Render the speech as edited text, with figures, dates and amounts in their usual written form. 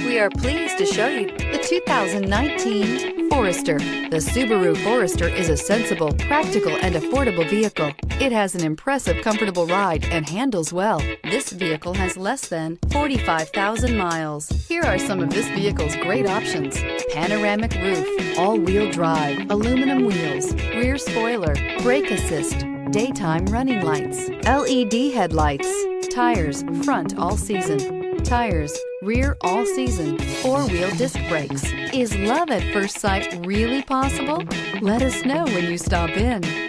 We are pleased to show you the 2019 Forester. The Subaru Forester is a sensible, practical, and affordable vehicle. It has an impressive, comfortable ride and handles well. This vehicle has less than 45,000 miles. Here are some of this vehicle's great options: panoramic roof, all-wheel drive, aluminum wheels, rear spoiler, brake assist, daytime running lights, LED headlights, tires front all season, tires rear all season, four-wheel disc brakes. Is love at first sight really possible? Let us know when you stop in.